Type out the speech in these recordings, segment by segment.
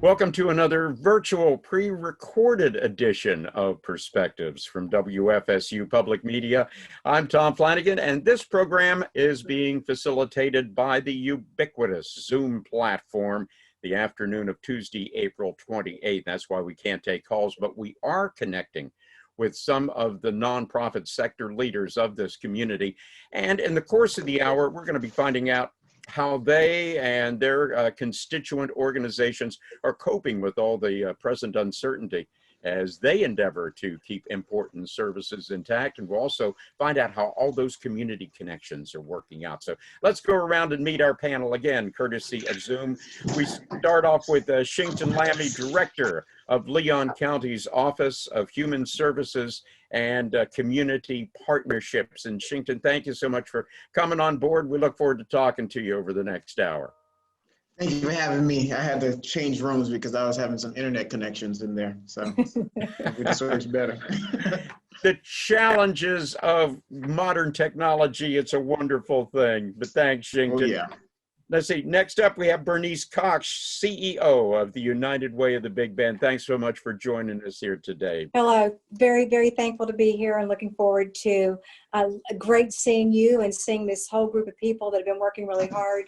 Welcome to another virtual pre-recorded edition of Perspectives from WFSU Public Media. I'm Tom Flanigan, and this program is being facilitated by the ubiquitous Zoom platform the afternoon of Tuesday, April 28th. That's why we can't take calls, but we are connecting with some of the nonprofit sector leaders of this community. And in the course of the hour, we're going to be finding out how they and their constituent organizations are coping with all the present uncertainty as they endeavor to keep important services intact. And we'll also find out how all those community connections are working out. So let's go around and meet our panel again, courtesy of Zoom. We start off with Shington Lamy, Director of Leon County's Office of Human Services and Community Partnerships. And Shington, thank you so much for coming on board. We look forward to talking to you over the next hour. Thank you for having me. I had to change rooms because I was having some internet connections in there. So this works better. The challenges of modern technology, it's a wonderful thing. But thanks, Shington. Oh, yeah. Let's see. Next up, we have Berneice Cox, CEO of the United Way of the Big Bend. Thanks so much for joining us here today. Hello. Very, very thankful to be here and looking forward to great seeing you and seeing this whole group of people that have been working really hard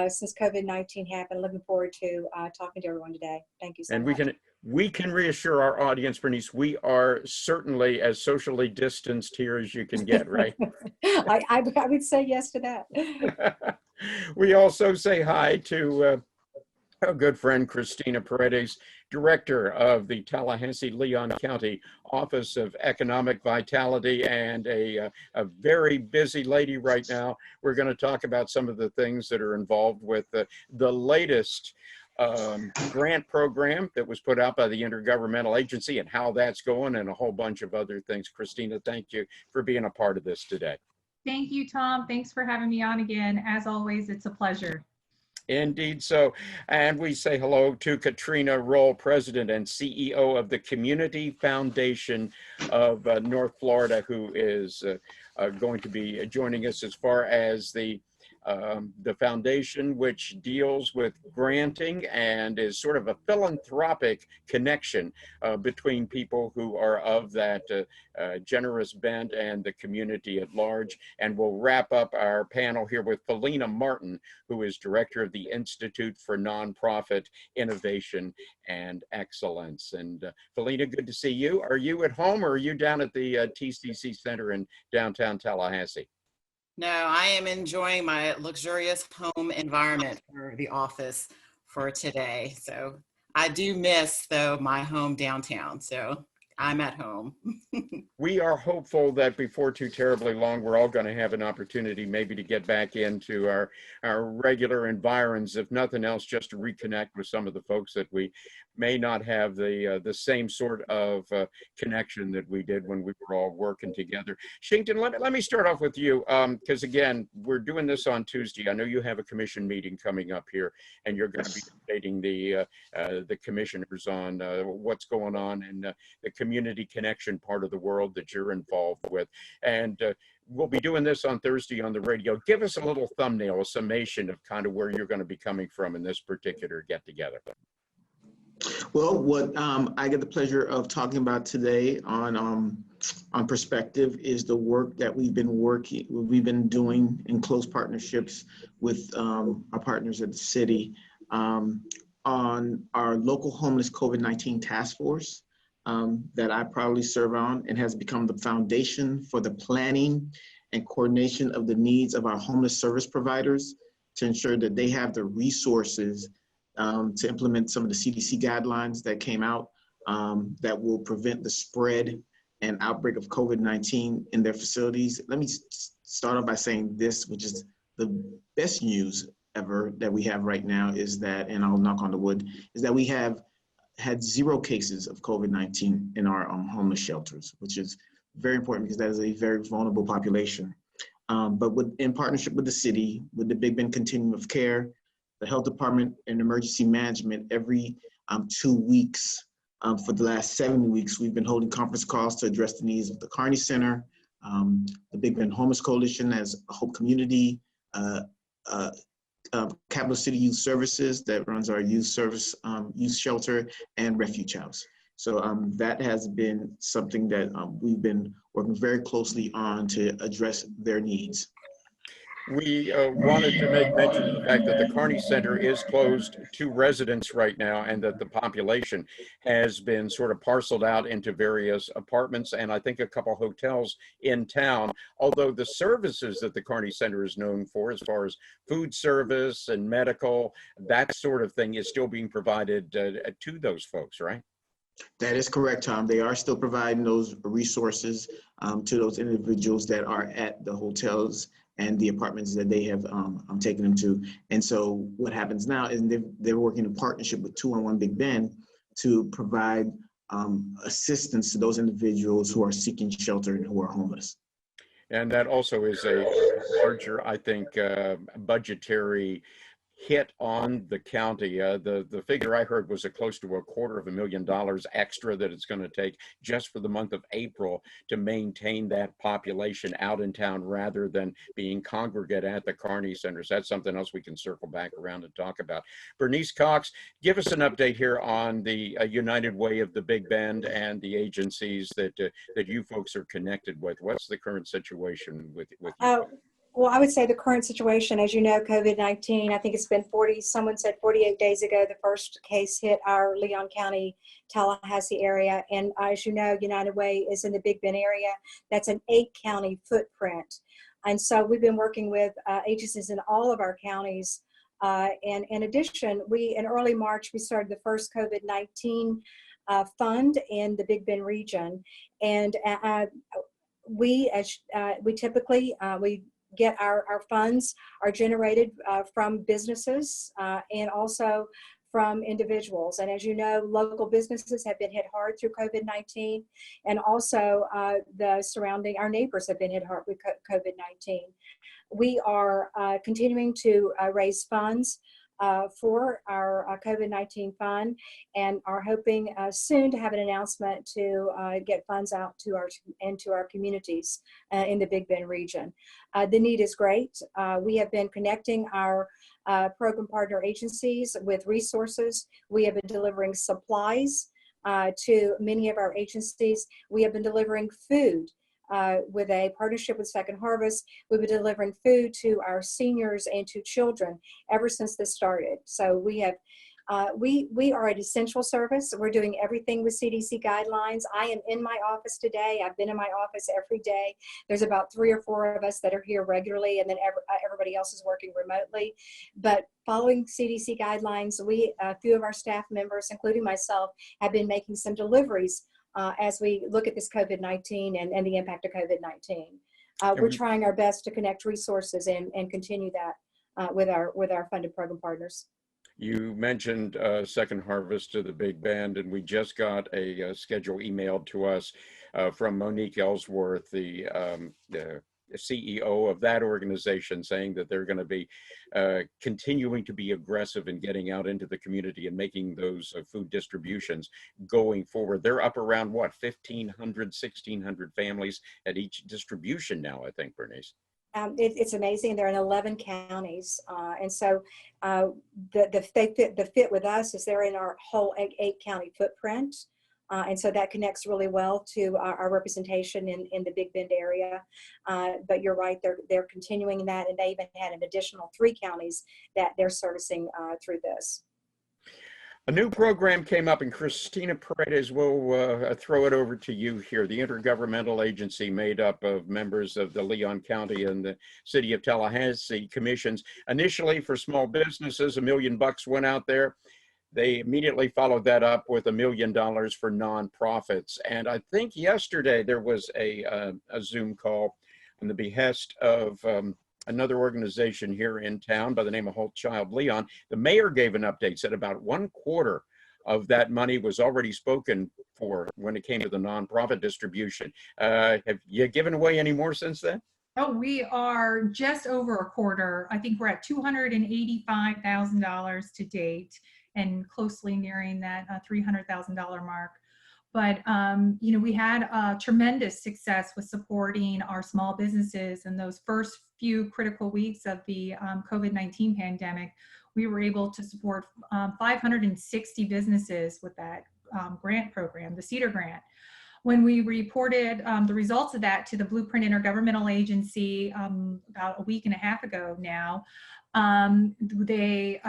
since COVID-19 happened. Looking forward to talking to everyone today. Thank you so much. And we can reassure our audience, Berneice, we are certainly as socially distanced here as you can get, right? I would say yes to that. We also say hi to our good friend Cristina Paredes, Director of the Tallahassee Leon County Office of Economic Vitality, and a very busy lady right now. We're going to talk about some of the things that are involved with the latest grant program that was put out by the Intergovernmental Agency and how that's going, and a whole bunch of other things. Cristina, thank you for being a part of this today. Thank you, Tom. Thanks for having me on again. As always, it's a pleasure. Indeed so. And we say hello to Katrina Roll, President and CEO of the Community Foundation of North Florida, who is going to be joining us as far as the foundation, which deals with granting and is sort of a philanthropic connection between people who are of that generous bent and the community at large. And we'll wrap up our panel here with Felina Martin, who is Director of the Institute for Nonprofit Innovation and Excellence. And Felina, good to see you. Are you at home or are you down at the TCC Center in downtown Tallahassee? No, I am enjoying my luxurious home environment for the office for today. So I do miss, though, my home downtown. So I'm at home. We are hopeful that before too terribly long, we're all going to have an opportunity maybe to get back into our regular environs, if nothing else, just to reconnect with some of the folks that we may not have the same sort of connection that we did when we were all working together. Shington, let me start off with you, because again, we're doing this on Tuesday. I know you have a commission meeting coming up here, and you're going to be updating the commissioners on what's going on in the community connection part of the world that you're involved with. And we'll be doing this on Thursday on the radio. Give us a little thumbnail, a summation of kind of where you're going to be coming from in this particular get together. Well, what I get the pleasure of talking about today on Perspective is the work that we've been doing in close partnerships with our partners at the city on our local homeless COVID-19 task force that I proudly serve on, and has become the foundation for the planning and coordination of the needs of our homeless service providers to ensure that they have the resources to implement some of the CDC guidelines that came out that will prevent the spread and outbreak of COVID-19 in their facilities. Let me start off by saying this, which is the best news ever that we have right now, is that, and I'll knock on the wood, is that we have had 0 cases of COVID-19 in our homeless shelters, which is very important because that is a very vulnerable population. But in partnership with the city, with the Big Bend Continuum of Care, the Health Department and Emergency Management, every 2 weeks for the last 7 weeks, we've been holding conference calls to address the needs of the Kearney Center, the Big Bend Homeless Coalition as a Hope Community Capital City Youth Services that runs our youth service, youth shelter and refuge house. So that has been something that we've been working very closely on to address their needs. We wanted to make mention of the fact that the Kearney Center is closed to residents right now, and that the population has been sort of parceled out into various apartments and I think a couple hotels in town. Although the services that the Kearney Center is known for, as far as food service and medical, that sort of thing, is still being provided to those folks, right? That is correct, Tom. They are still providing those resources to those individuals that are at the hotels and the apartments that they have taken them to. And so what happens now is they're working in partnership with 211 Big Bend to provide assistance to those individuals who are seeking shelter and who are homeless. And that also is a larger, I think, budgetary hit on the county. The figure I heard was close to $250,000 extra that it's going to take just for the month of April to maintain that population out in town rather than being congregate at the Kearney Centers. That's something else we can circle back around and talk about. Berneice Cox, give us an update here on the United Way of the Big Bend and the agencies that you folks are connected with. What's the current situation with you? Well, I would say the current situation, as you know, COVID-19, I think it's been someone said 48 days ago, the first case hit our Leon County, Tallahassee area. And as you know, United Way is in the Big Bend area. That's an 8-county footprint. And so we've been working with agencies in all of our counties. And in addition, in early March, we started the first COVID-19 fund in the Big Bend region. And we typically get our funds are generated from businesses and also from individuals. And as you know, local businesses have been hit hard through COVID-19, and also our neighbors have been hit hard with COVID-19. We are continuing to raise funds for our COVID-19 fund, and are hoping soon to have an announcement to get funds out to our communities in the Big Bend region. The need is great. We have been connecting our program partner agencies with resources. We have been delivering supplies to many of our agencies. We have been delivering food. With a partnership with Second Harvest, we've been delivering food to our seniors and to children ever since this started. So we are an essential service. We're doing everything with CDC guidelines. I am in my office today. I've been in my office every day. There's about 3 or 4 of us that are here regularly, and then everybody else is working remotely. But following CDC guidelines, a few of our staff members, including myself, have been making some deliveries as we look at this COVID-19 and the impact of COVID-19. We're trying our best to connect resources and continue that with our funded program partners. You mentioned Second Harvest to the Big Bend, and we just got a schedule emailed to us from Monique Ellsworth, the CEO of that organization, saying that they're going to be continuing to be aggressive in getting out into the community and making those food distributions going forward. They're up around, what, 1,500, 1,600 families at each distribution now, I think, Berneice. It's amazing. They're in 11 counties. And so the fit with us is they're in our whole 8-county footprint. And so that connects really well to our representation in the Big Bend area. But you're right, they're continuing that, and they even had an additional 3 counties that they're servicing through this. A new program came up, and Cristina Paredes, will throw it over to you here. The intergovernmental agency made up of members of the Leon County and the City of Tallahassee commissions. Initially for small businesses, $1 million went out there. They immediately followed that up with $1 million for nonprofits. And I think yesterday there was a Zoom call on the behest of another organization here in town by the name of Whole Child Leon. The mayor gave an update, said about 1/4 of that money was already spoken for when it came to the nonprofit distribution. Have you given away any more since then? Oh, we are just over 1/4. I think we're at $285,000 to date, and closely nearing that $300,000 mark. But, you know, we had tremendous success with supporting our small businesses in those first few critical weeks of the COVID-19 pandemic. We were able to support 560 businesses with that grant program, the CEDAR grant. When we reported the results of that to the Blueprint Intergovernmental Agency about a week and a half ago now, they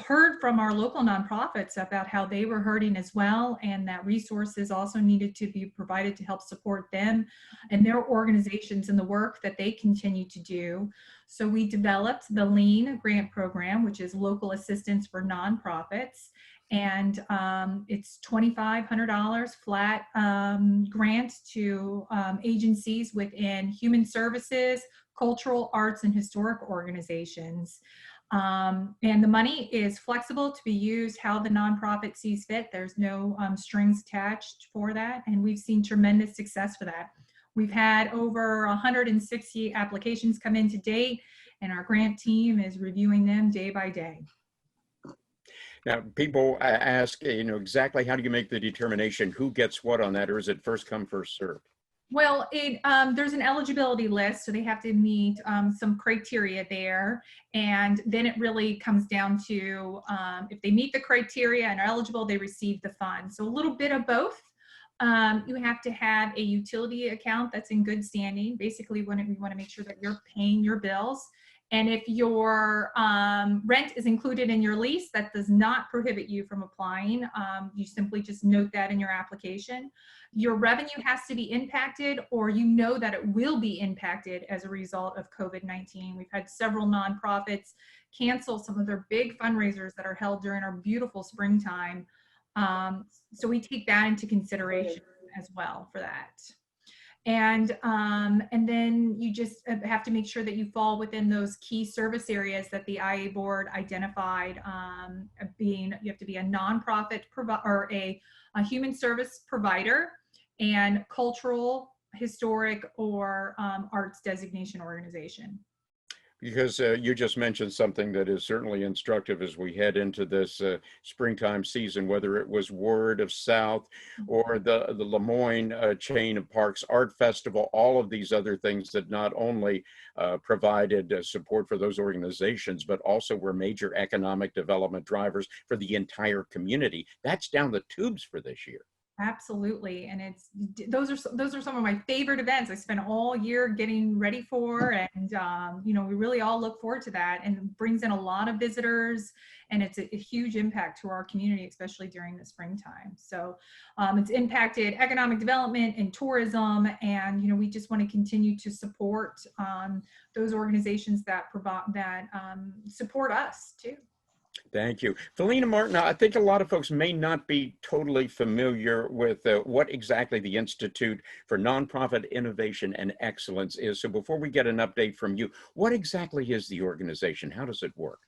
heard from our local nonprofits about how they were hurting as well, and that resources also needed to be provided to help support them and their organizations and the work that they continue to do. So we developed the LEAN grant program, which is local assistance for nonprofits. And it's $2,500 flat grant to agencies within human services, cultural, arts, and historic organizations. And the money is flexible to be used how the nonprofit sees fit. There's no strings attached for that. And we've seen tremendous success for that. We've had over 160 applications come in to date, and our grant team is reviewing them day by day. Now, people ask, you know, exactly how do you make the determination who gets what on that, or is it first come, first served? Well, there's an eligibility list, so they have to meet some criteria there, and then it really comes down to if they meet the criteria and are eligible, they receive the funds. So a little bit of both. You have to have a utility account that's in good standing. Basically, we want to make sure that you're paying your bills. And if your rent is included in your lease, that does not prohibit you from applying. You simply just note that in your application. Your revenue has to be impacted, or you know that it will be impacted as a result of COVID-19. We've had several nonprofits cancel some of their big fundraisers that are held during our beautiful springtime. So we take that into consideration as well for that. And then you just have to make sure that you fall within those key service areas that the IA board identified, you have to be a nonprofit or a human service provider, and cultural, historic, or arts designation organization. Because you just mentioned something that is certainly instructive as we head into this springtime season, whether it was Word of South or the Lemoyne chain of parks art festival, all of these other things that not only provided support for those organizations, but also were major economic development drivers for the entire community. That's down the tubes for this year. Absolutely, and those are some of my favorite events I spent all year getting ready for, and you know, we really all look forward to that, and it brings in a lot of visitors, and it's a huge impact to our community, especially during the springtime. So it's impacted economic development and tourism, and you know, we just want to continue to support those organizations that support us too. Thank you. Felina Martin, I think a lot of folks may not be totally familiar with what exactly the Institute for Nonprofit Innovation and Excellence is. So before we get an update from you, what exactly is the organization? How does it work?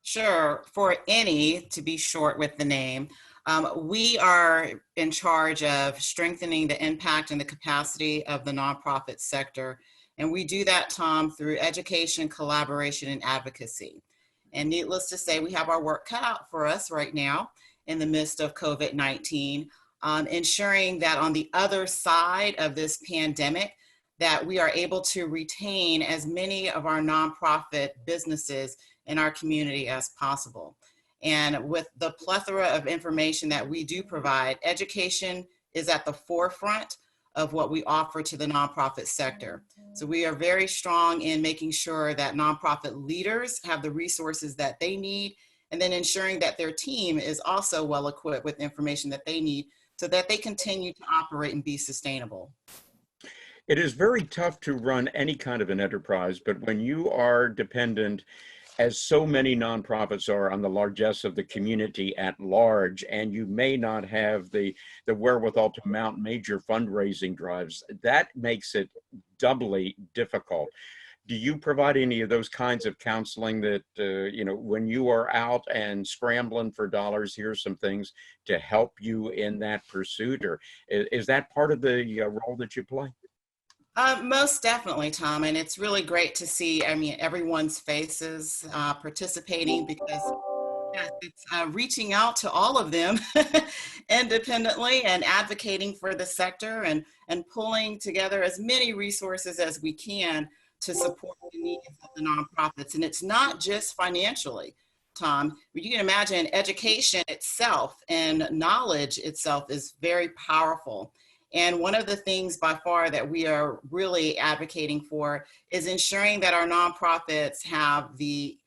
Sure. For INIE, to be short with the name, we are in charge of strengthening the impact and the capacity of the nonprofit sector. And we do that, Tom, through education, collaboration, and advocacy. And needless to say, we have our work cut out for us right now in the midst of COVID-19, ensuring that on the other side of this pandemic, that we are able to retain as many of our nonprofit businesses in our community as possible. And with the plethora of information that we do provide, education is at the forefront of what we offer to the nonprofit sector. So we are very strong in making sure that nonprofit leaders have the resources that they need, and then ensuring that their team is also well equipped with information that they need so that they continue to operate and be sustainable. It is very tough to run any kind of an enterprise, but when you are dependent, as so many nonprofits are, on the largesse of the community at large, and you may not have the wherewithal to mount major fundraising drives, that makes it doubly difficult. Do you provide any of those kinds of counseling that, you know, when you are out and scrambling for dollars, here's some things to help you in that pursuit, or is that part of the role that you play? Most definitely, Tom, and it's really great to see, I mean, everyone's faces participating, because Yes, it's reaching out to all of them independently and advocating for the sector and pulling together as many resources as we can to support the needs of the nonprofits. And it's not just financially, Tom. You can imagine education itself and knowledge itself is very powerful. And one of the things by far that we are really advocating for is ensuring that our nonprofits have the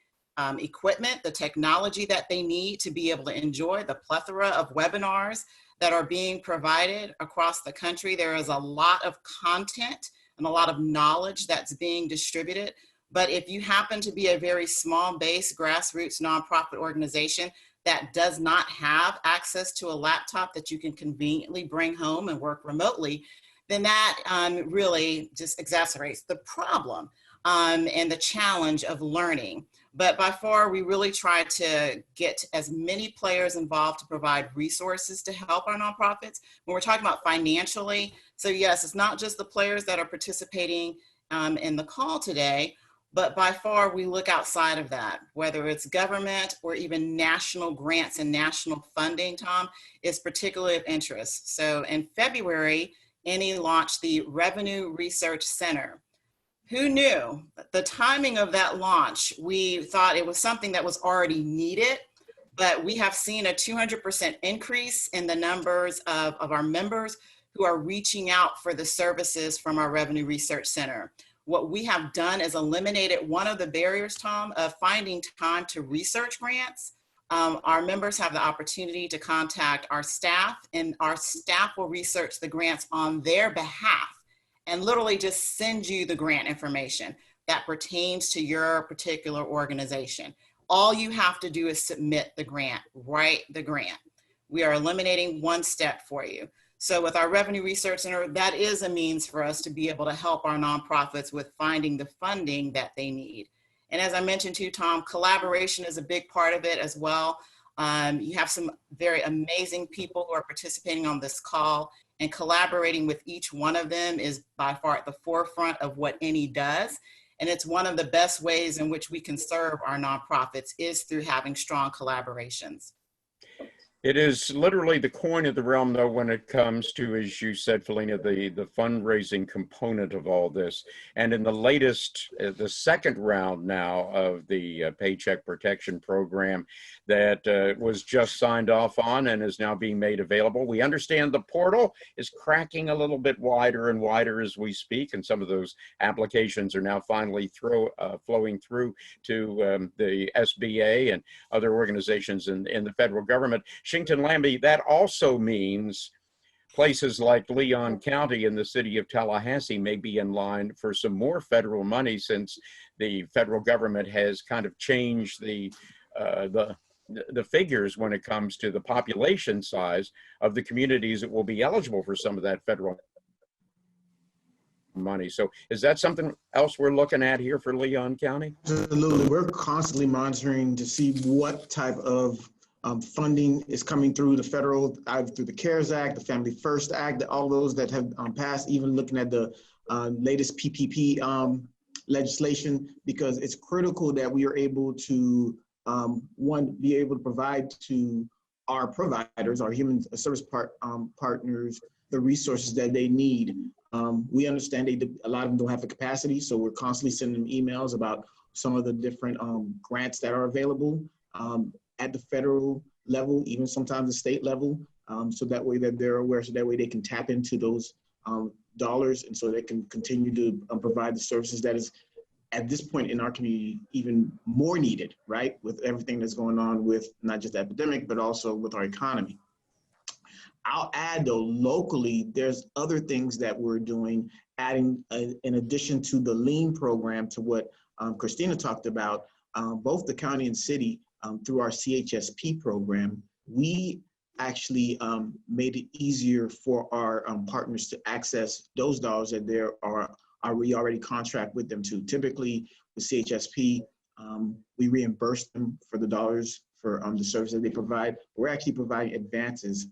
equipment, the technology that they need to be able to enjoy the plethora of webinars that are being provided across the country. There is a lot of content and a lot of knowledge that's being distributed. But if you happen to be a very small base grassroots nonprofit organization that does not have access to a laptop that you can conveniently bring home and work remotely, then that really just exacerbates the problem and the challenge of learning. But by far, we really try to get as many players involved to provide resources to help our nonprofits. When we're talking about financially, so yes, it's not just the players that are participating in the call today, but by far we look outside of that, whether it's government or even national grants and national funding, Tom, is particularly of interest. So in February, INIE launched the Revenue Research Center. Who knew? The timing of that launch, we thought it was something that was already needed, but we have seen a 200% increase in the numbers of our members who are reaching out for the services from our Revenue Research Center. What we have done is eliminated one of the barriers, Tom, of finding time to research grants. Our members have the opportunity to contact our staff, and our staff will research the grants on their behalf and literally just send you the grant information that pertains to your particular organization. All you have to do is submit the grant, write the grant. We are eliminating one step for you. So with our Revenue Research Center, that is a means for us to be able to help our nonprofits with finding the funding that they need. And as I mentioned to you, Tom, collaboration is a big part of it as well. You have some very amazing people who are participating on this call, and collaborating with each one of them is by far at the forefront of what INIE does. And it's one of the best ways in which we can serve our nonprofits is through having strong collaborations. It is literally the coin of the realm, though, when it comes to, as you said, Felina, the fundraising component of all this. And in the latest, the second round now of the Paycheck Protection Program that was just signed off on and is now being made available, we understand the portal is cracking a little bit wider and wider as we speak, and some of those applications are now finally flowing through to the SBA and other organizations in the federal government. Shington, Lamy, that also means places like Leon County and the city of Tallahassee may be in line for some more federal money, since the federal government has kind of changed the figures when it comes to the population size of the communities that will be eligible for some of that federal money. So is that something else we're looking at here for Leon County? Absolutely. We're constantly monitoring to see what type of funding is coming through the federal, either through the CARES Act, the Family First Act, all those that have passed, even looking at the latest PPP legislation, because it's critical that we are able to, one, be able to provide to our providers, our human service partners, the resources that they need. We understand a lot of them don't have the capacity, so we're constantly sending them emails about some of the different grants that are available at the federal level, even sometimes the state level, so that way that they're aware, so that way they can tap into those dollars, and so they can continue to provide the services that is, at this point in our community, even more needed, right? With everything that's going on with not just the epidemic, but also with our economy. I'll add though, locally, there's other things that we're doing, adding in addition to the LEAN program, to what Cristina talked about, both the county and city, through our CHSP program, we actually made it easier for our partners to access those dollars that we already contract with them to. Typically with CHSP, we reimburse them for the dollars for the service that they provide. We're actually providing advances,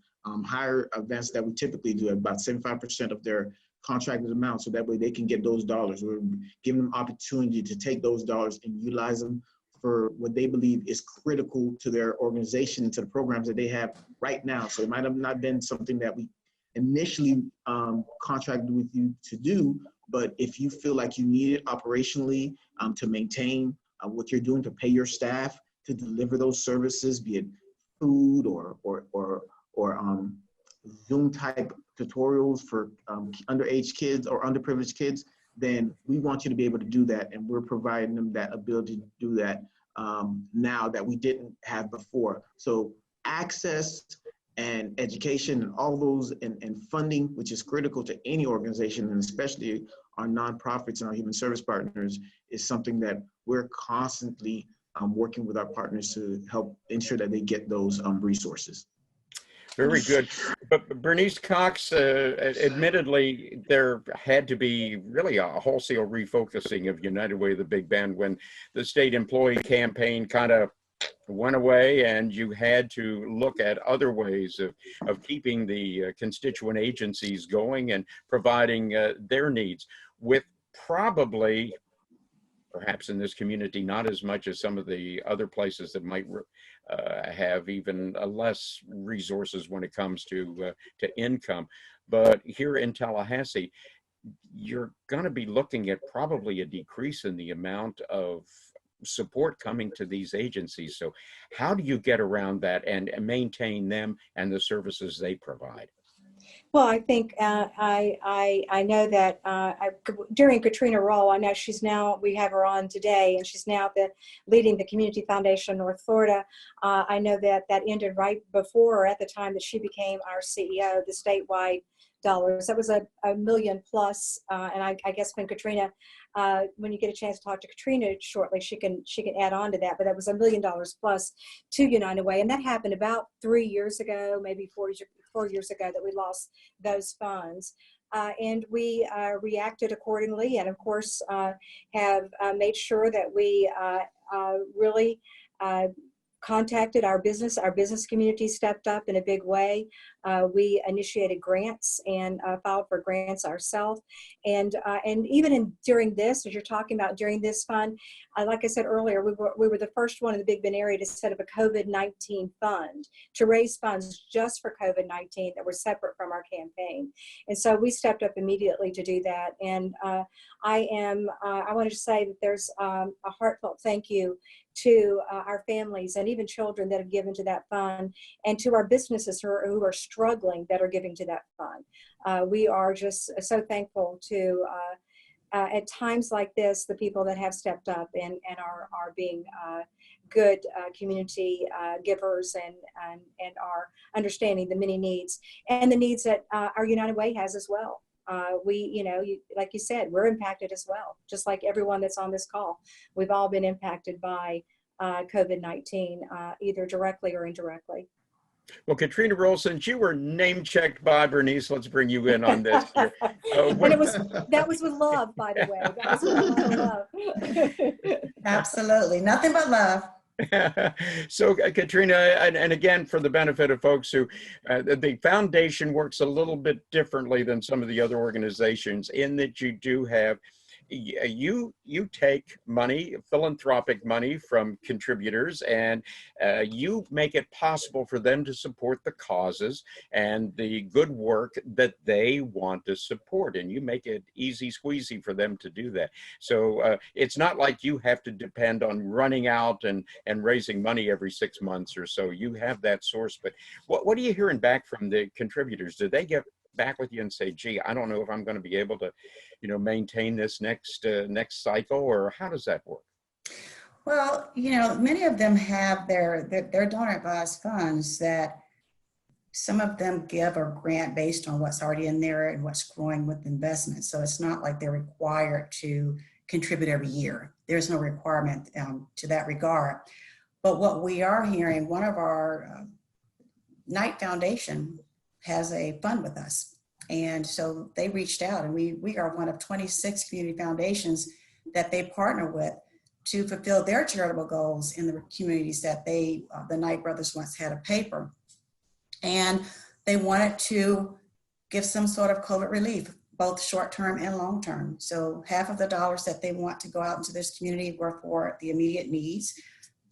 higher advances that we typically do, at about 75% of their contracted amount, so that way they can get those dollars. We're giving them opportunity to take those dollars and utilize them for what they believe is critical to their organization, to the programs that they have right now. So it might have not been something that we initially contracted with you to do, but if you feel like you need it operationally to maintain what you're doing, to pay your staff, to deliver those services, be it food or Zoom type tutorials for underage kids or underprivileged kids, then we want you to be able to do that. And we're providing them that ability to do that now that we didn't have before. So access and education and all those and funding, which is critical to any organization, and especially our nonprofits and our human service partners, is something that we're constantly working with our partners to help ensure that they get those resources. Very good. But Berneice Cox, admittedly, there had to be really a wholesale refocusing of United Way of the Big Bend when the state employee campaign kind of went away, and you had to look at other ways of keeping the constituent agencies going and providing their needs, with probably, perhaps in this community, not as much as some of the other places that might have even less resources when it comes to income. But here in Tallahassee, you're going to be looking at probably a decrease in the amount of support coming to these agencies. So how do you get around that and maintain them and the services they provide? Well, I think I know that during Katrina Roll, I know she's now, we have her on today, and she's now leading the Community Foundation North Florida. I know that ended right before or at the time that she became our CEO, the statewide dollars. That was a million plus, and I guess when Katrina, when you get a chance to talk to Katrina shortly, she can add on to that. But that was $1 million plus to United Way, and that happened about 3 years ago, maybe 4 years ago, that we lost those funds. And we reacted accordingly, and of course have made sure that we really contacted our business community, stepped up in a big way. We initiated grants and filed for grants ourselves. And even during this, as you're talking about during this fund, like I said earlier, we were the first one in the Big Bend area to set up a COVID-19 fund to raise funds just for COVID-19 that were separate from our campaign. And so we stepped up immediately to do that. And I wanted to say that there's a heartfelt thank you to our families and even children that have given to that fund, and to our businesses who are struggling that are giving to that fund. We are just so thankful to, at times like this, the people that have stepped up and are being good community givers and are understanding the many needs and the needs that our United Way has as well. We, like you said, we're impacted as well, just like everyone that's on this call. We've all been impacted by COVID-19, either directly or indirectly. Well, Katrina Roll, since you were name-checked by Berneice, let's bring you in on this. And that was with love, by the way. That was with a lot of love. Absolutely, nothing but love. So Katrina, and again, for the benefit of folks who, the foundation works a little bit differently than some of the other organizations in that you do have, you take money, philanthropic money from contributors, and you make it possible for them to support the causes and the good work that they want to support, and you make it easy squeezy for them to do that. So it's not like you have to depend on running out and raising money every 6 months or so. You have that source. But what are you hearing back from the contributors? Do they get back with you and say, gee, I don't know if I'm going to be able to, maintain this next cycle, or how does that work? Well, many of them have their donor advised funds that some of them give or grant based on what's already in there and what's growing with investment. So it's not like they're required to contribute every year. There's no requirement to that regard. But what we are hearing, one of our Knight Foundation has a fund with us. And so they reached out, and we are one of 26 community foundations that they partner with to fulfill their charitable goals in the communities that the Knight brothers once had a paper. And they wanted to give some sort of COVID relief, both short-term and long-term. So half of the dollars that they want to go out into this community were for the immediate needs.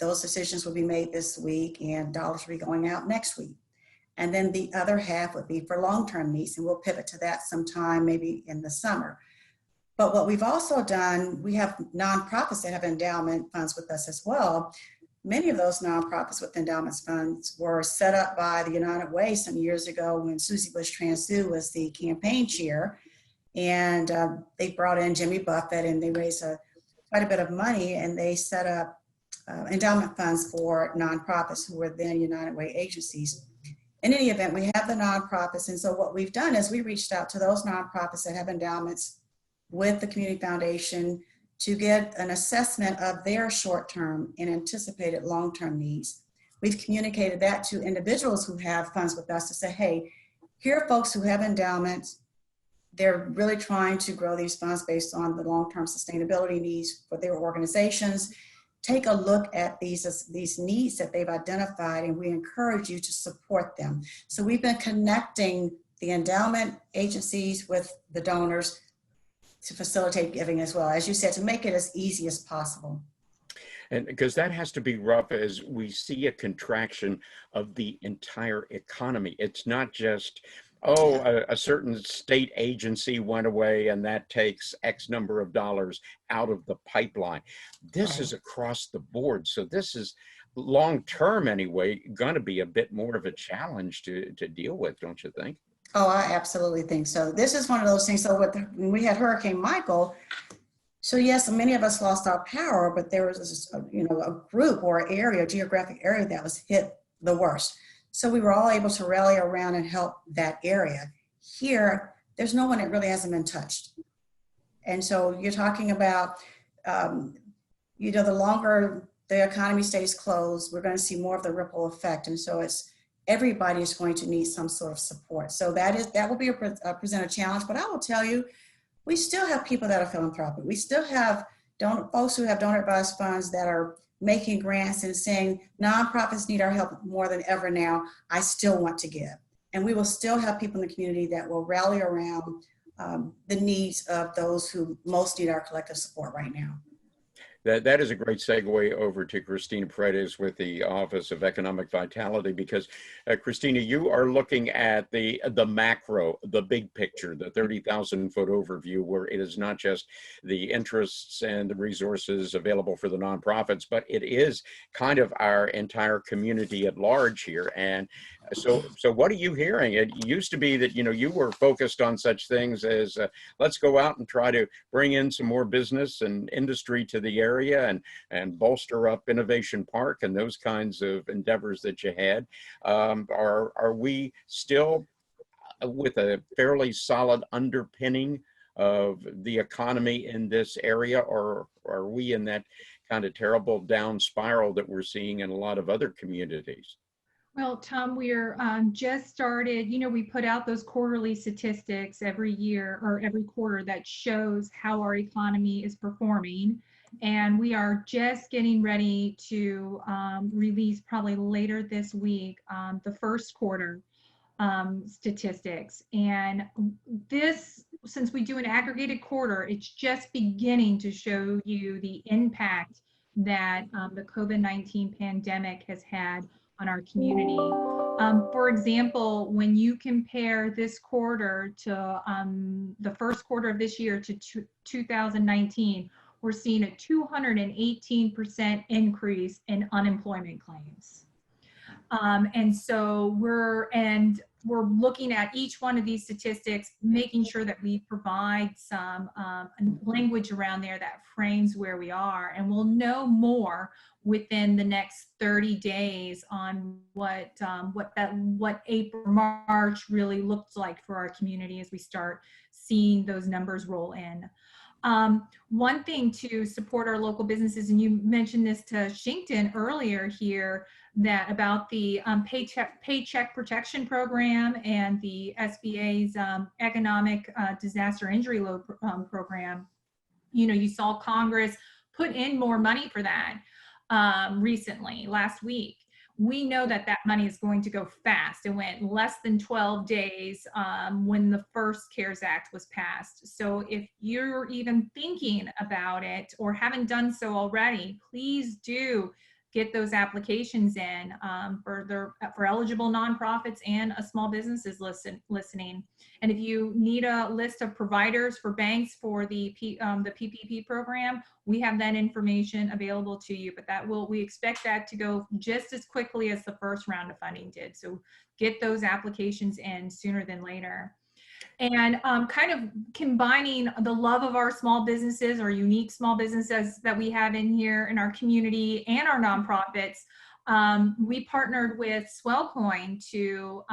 those decisions will be made this week and dollars will be going out next week. And then the other half would be for long-term needs, and we'll pivot to that sometime maybe in the summer. But what we've also done, we have nonprofits that have endowment funds with us as well. Many of those nonprofits with endowment funds were set up by the United Way some years ago when Susie Bush Transu was the campaign chair. And they brought in Jimmy Buffett and they raised quite a bit of money, and they set up endowment funds for nonprofits who were then United Way agencies. In any event, we have the nonprofits. And so what we've done is we reached out to those nonprofits that have endowments with the Community Foundation to get an assessment of their short-term and anticipated long-term needs. We've communicated that to individuals who have funds with us to say, hey, here are folks who have endowments. They're really trying to grow these funds based on the long-term sustainability needs for their organizations. Take a look at these needs that they've identified, and we encourage you to support them. So we've been connecting the endowment agencies with the donors to facilitate giving as well, as you said, to make it as easy as possible. And because that has to be rough as we see a contraction of the entire economy. It's not just, oh, a certain state agency went away and that takes X number of dollars out of the pipeline. This is across the board. So this is long term anyway, going to be a bit more of a challenge to deal with, don't you think? Oh, I absolutely think so. This is one of those things. So when we had Hurricane Michael, so yes, many of us lost our power, but there was a group or area, geographic area that was hit the worst. So we were all able to rally around and help that area. Here, there's no one that really hasn't been touched. And so you're talking about, the longer the economy stays closed, we're going to see more of the ripple effect. And so everybody is going to need some sort of support. So that will be present a challenge. But I will tell you, we still have people that are philanthropic. We still have folks who have donor advised funds that are making grants and saying nonprofits need our help more than ever now. I still want to give. And we will still have people in the community that will rally around the needs of those who most need our collective support right now. That is a great segue over to Cristina Paredes with the Office of Economic Vitality, because Cristina, you are looking at the macro, the big picture, the 30,000-foot overview, where it is not just the interests and the resources available for the nonprofits, but it is kind of our entire community at large here. And so what are you hearing? It used to be that, you were focused on such things as let's go out and try to bring in some more business and industry to the area and bolster up Innovation Park and those kinds of endeavors that you had. Are we still with a fairly solid underpinning of the economy in this area, or are we in that kind of terrible down spiral that we're seeing in a lot of other communities? Well, Tom, we're just started, we put out those quarterly statistics every year or every quarter that shows how our economy is performing. And we are just getting ready to release probably later this week the first quarter statistics. And this, since we do an aggregated quarter, it's just beginning to show you the impact that the COVID-19 pandemic has had on our community. For example, when you compare this quarter to the first quarter of this year to 2019, we're seeing a 218% increase in unemployment claims. And so we're looking at each one of these statistics, making sure that we provide some language around there that frames where we are, and we'll know more within the next 30 days on what April, March really looked like for our community as we start seeing those numbers roll in. One thing to support our local businesses, and you mentioned this to Shington earlier here, that about the Paycheck Protection Program and the SBA's Economic Disaster Injury Loan Program. You saw Congress put in more money for that recently, last week. We know that that money is going to go fast. It went less than 12 days when the first CARES Act was passed. So if you're even thinking about it or haven't done so already, please do get those applications in for eligible nonprofits and small businesses listening. And if you need a list of providers for banks for the PPP program, we have that information available to you. But we expect that to go just as quickly as the first round of funding did. So get those applications in sooner than later. And kind of combining the love of our small businesses or unique small businesses that we have in here in our community and our nonprofits, we partnered with Swellcoin to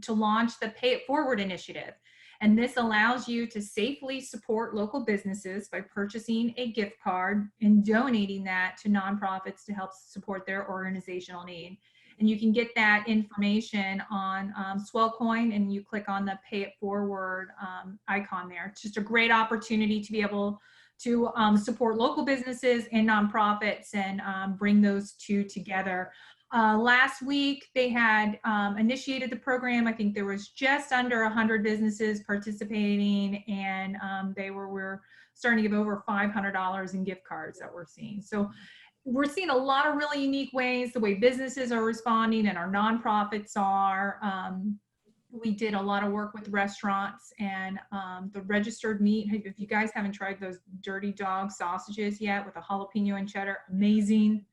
launch the Pay It Forward initiative. And this allows you to safely support local businesses by purchasing a gift card and donating that to nonprofits to help support their organizational need. And you can get that information on Swellcoin, and you click on the Pay It Forward icon there. It's just a great opportunity to be able to support local businesses and nonprofits and bring those two together. Last week, they had initiated the program. I think there was just under 100 businesses participating, and we're starting to give over $500 in gift cards that we're seeing. So we're seeing a lot of really unique ways the way businesses are responding and our nonprofits are. We did a lot of work with restaurants and the registered meat. If you guys haven't tried those Dirty Dog sausages yet with a jalapeno and cheddar, amazing.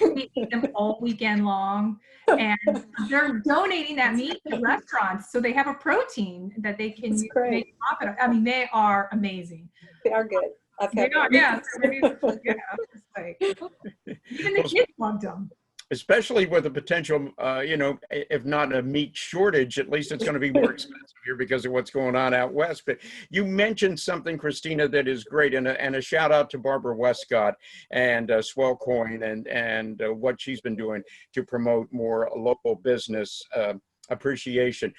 We eat them all weekend long, and they're donating that meat to restaurants so they have a protean that they can use to make profit. I mean, they are amazing. They are good. They are, yeah. Even the kids loved them. Especially with the potential, if not a meat shortage, at least it's going to be more expensive here because of what's going on out west. But you mentioned something, Cristina, that is great, and a shout out to Barbara Westcott and Swellcoin and what she's been doing to promote more local business appreciation.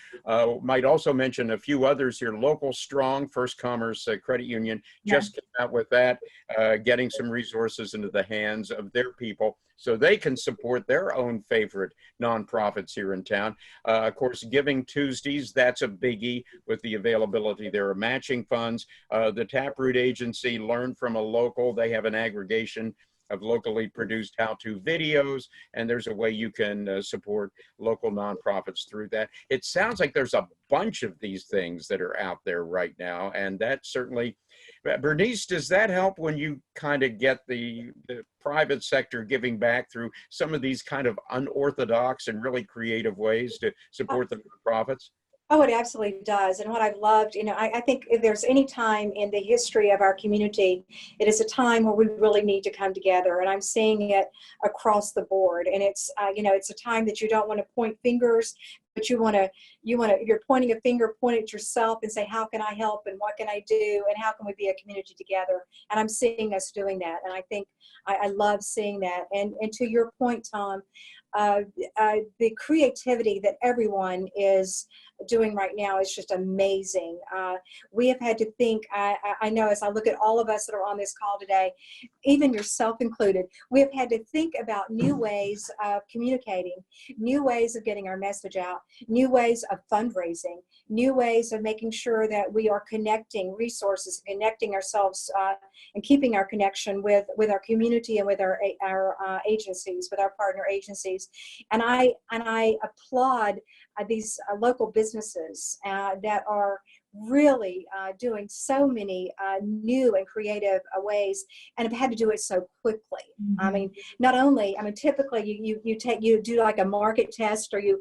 Might also mention a few others here. Local Strong, First Commerce Credit Union just came out with that, getting some resources into the hands of their people so they can support their own favorite nonprofits here in town. Of course, Giving Tuesdays, that's a biggie with the availability there of matching funds. The Taproot Agency, Learn from a Local, they have an aggregation of locally produced how-to videos, and there's a way you can support local nonprofits through that. It sounds like there's a bunch of these things that are out there right now, and that certainly, Berneice, does that help when you kind of get the private sector giving back through some of these kind of unorthodox and really creative ways to support the nonprofits? Oh, it absolutely does. And what I've loved, I think if there's any time in the history of our community, it is a time where we really need to come together. And I'm seeing it across the board. And it's, it's a time that you don't want to point fingers, but you're pointing a finger, point at yourself and say, how can I help? And what can I do? And how can we be a community together? And I'm seeing us doing that. And I think I love seeing that. And to your point, Tom, the creativity that everyone is doing right now is just amazing. We have had to think, I know as I look at all of us that are on this call today, even yourself included, we have had to think about new ways of communicating, new ways of getting our message out, new ways of fundraising, new ways of making sure that we are connecting resources, connecting ourselves and keeping our connection with our community and with our agencies, with our partner agencies. And I applaud these local businesses that are really doing so many new and creative ways and have had to do it so quickly. I mean, typically you do like a market test or you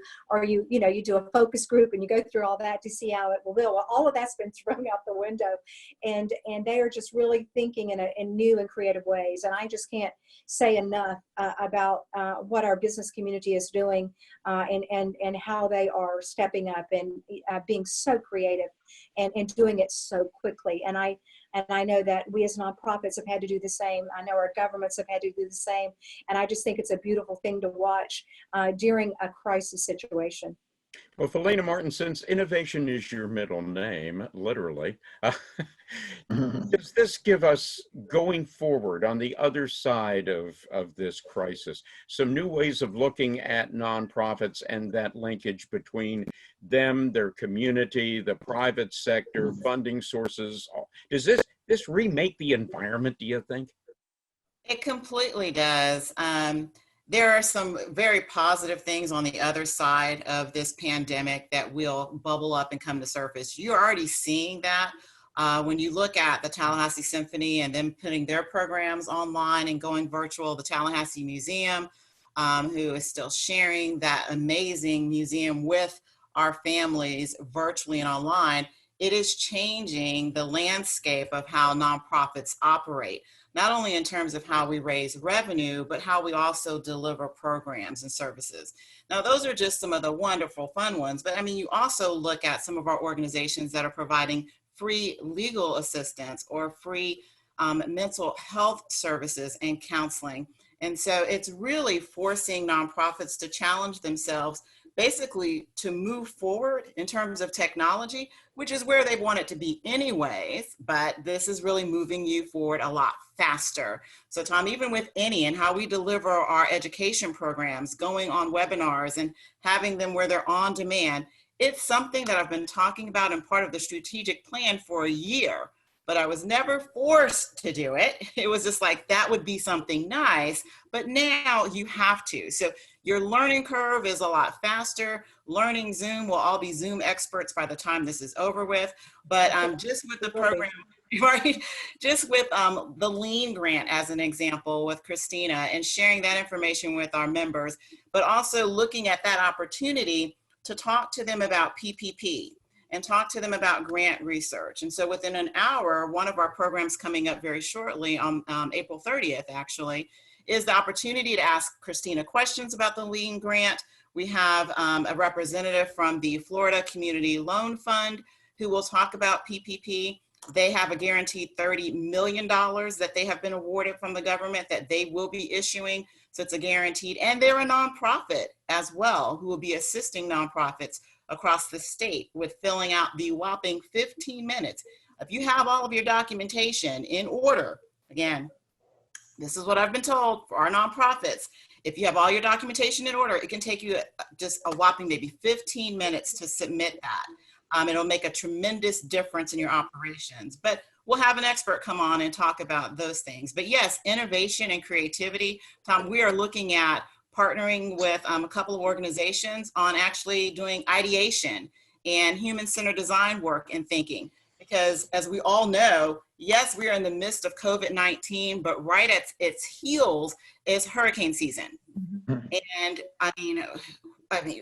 do a focus group and you go through all that to see how it will build. Well, all of that's been thrown out the window, and they are just really thinking in new and creative ways. And I just can't say enough about what our business community is doing and how they are stepping up and being so creative and doing it so quickly. And I know that we as nonprofits have had to do the same. I know our governments have had to do the same. And I just think it's a beautiful thing to watch during a crisis situation. Well, Felina Martin, since innovation is your middle name, literally, does this give us, going forward on the other side of this crisis, some new ways of looking at nonprofits and that linkage between them, their community, the private sector, funding sources? Does this remake the environment, do you think? It completely does. There are some very positive things on the other side of this pandemic that will bubble up and come to surface. You're already seeing that when you look at the Tallahassee Symphony and them putting their programs online and going virtual, the Tallahassee Museum, who is still sharing that amazing museum with our families virtually and online. It is changing the landscape of how nonprofits operate, not only in terms of how we raise revenue, but how we also deliver programs and services. Now, those are just some of the wonderful, fun ones, but I mean, you also look at some of our organizations that are providing free legal assistance or free mental health services and counseling. And so it's really forcing nonprofits to challenge themselves, basically to move forward in terms of technology, which is where they want it to be anyways, but this is really moving you forward a lot faster. So Tom, even with INIE and how we deliver our education programs, going on webinars and having them where they're on demand, it's something that I've been talking about and part of the strategic plan for a year, but I was never forced to do it. It was just like, that would be something nice, but now you have to. So your learning curve is a lot faster. Learning Zoom, we'll all be Zoom experts by the time this is over with. But just with the program, right? Just with the Lean grant as an example with Cristina and sharing that information with our members, but also looking at that opportunity to talk to them about PPP and talk to them about grant research. And so within an hour, one of our programs coming up very shortly on April 30th, actually, is the opportunity to ask Cristina questions about the Lean grant. We have a representative from the Florida Community Loan Fund who will talk about PPP. They have a guaranteed $30 million that they have been awarded from the government that they will be issuing. So it's a guaranteed, and they're a nonprofit as well who will be assisting nonprofits across the state with filling out the whopping 15 minutes. If you have all of your documentation in order, again, this is what I've been told for our nonprofits. If you have all your documentation in order, it can take you just a whopping maybe 15 minutes to submit that. It'll make a tremendous difference in your operations. But we'll have an expert come on and talk about those things. But yes, innovation and creativity. Tom, we are looking at partnering with a couple of organizations on actually doing ideation and human-centered design work and thinking. Because as we all know, yes, we are in the midst of COVID-19, but right at its heels is hurricane season. And I mean,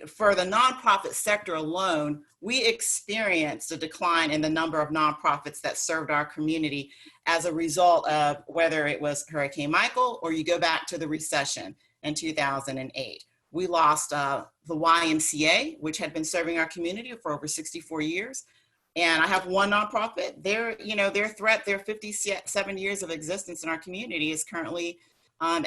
for the nonprofit sector alone, we experienced a decline in the number of nonprofits that served our community as a result of whether it was Hurricane Michael or you go back to the recession in 2008. We lost the YMCA, which had been serving our community for over 64 years. And I have one nonprofit, their 57 years of existence in our community is currently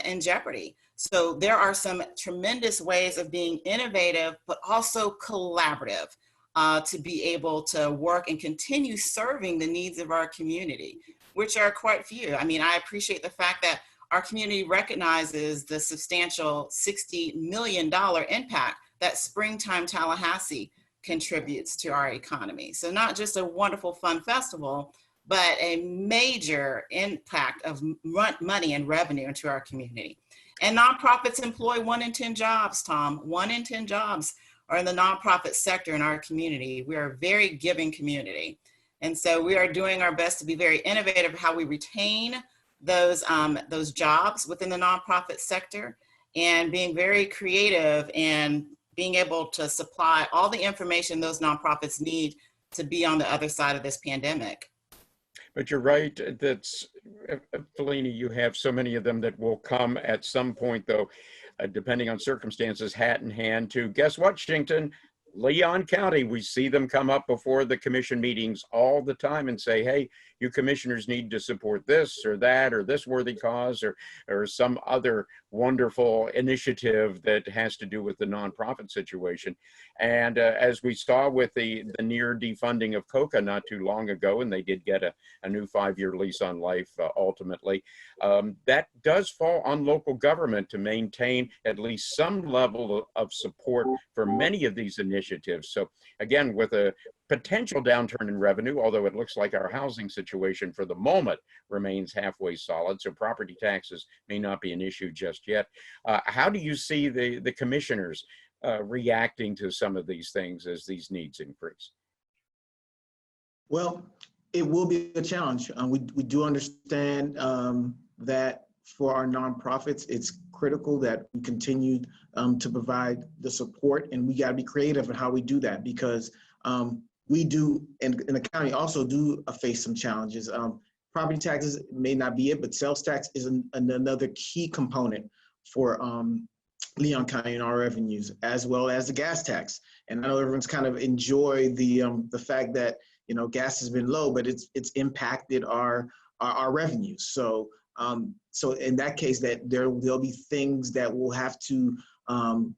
in jeopardy. So there are some tremendous ways of being innovative, but also collaborative to be able to work and continue serving the needs of our community, which are quite few. I mean, I appreciate the fact that our community recognizes the substantial $60 million impact that Springtime Tallahassee contributes to our economy. So not just a wonderful fun festival, but a major impact of money and revenue into our community. And nonprofits employ 1 in 10 jobs, Tom. 1 in 10 jobs are in the nonprofit sector in our community. We are a very giving community. And so we are doing our best to be very innovative how we retain those jobs within the nonprofit sector and being very creative and being able to supply all the information those nonprofits need to be on the other side of this pandemic. But you're right, that's, Felina, you have so many of them that will come at some point, though, depending on circumstances, hat in hand to, guess what, Shington? Leon County, we see them come up before the commission meetings all the time and say, hey, you commissioners need to support this or that or this worthy cause or some other wonderful initiative that has to do with the nonprofit situation. And as we saw with the near defunding of COCA not too long ago, and they did get a new 5-year lease on life ultimately, that does fall on local government to maintain at least some level of support for many of these initiatives initiatives. So again, with a potential downturn in revenue, although it looks like our housing situation for the moment remains halfway solid, so property taxes may not be an issue just yet. How do you see the commissioners reacting to some of these things as these needs increase? Well, it will be a challenge. We do understand that for our nonprofits, it's critical that we continue to provide the support, and we got to be creative in how we do that, because we do, and the county also do face some challenges. Property taxes may not be it, but sales tax is another key component for Leon County and our revenues, as well as the gas tax. And I know everyone's kind of enjoyed the fact that, you know, gas has been low, but it's impacted our revenues. So so in that case, that there'll be things that we'll have to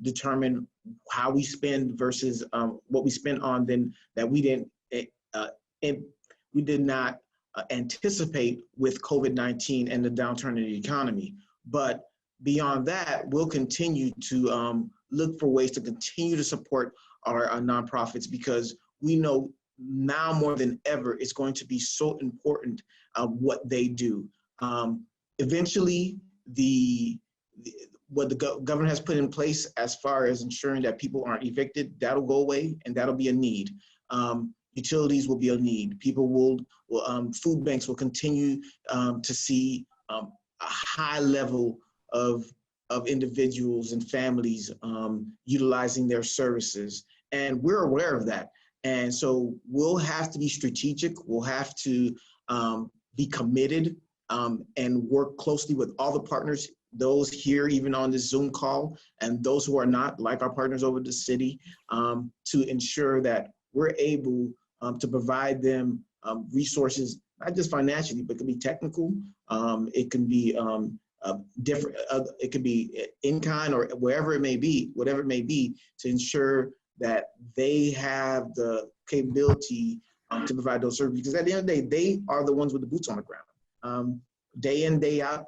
determine how we spend versus what we spend on, then that we did not anticipate with COVID-19 and the downturn in the economy. But beyond that, we'll continue to look for ways to continue to support our nonprofits, because we know now more than ever it's going to be so important what they do. Eventually, what the government has put in place as far as ensuring that people aren't evicted, that'll go away, and that'll be a need. Utilities will be a need. People will food banks will continue to see a high level of individuals and families utilizing their services. And we're aware of that. And so we'll have to be strategic. We'll have to be committed and work closely with all the partners, those here even on this Zoom call, and those who are not, like our partners over the city, to ensure that we're able to provide them resources, not just financially, but it can be technical, it can be different, it could be in kind or wherever it may be, whatever it may be, to ensure that they have the capability to provide those services. Because at the end of the day, they are the ones with the boots on the ground. Day in, day out,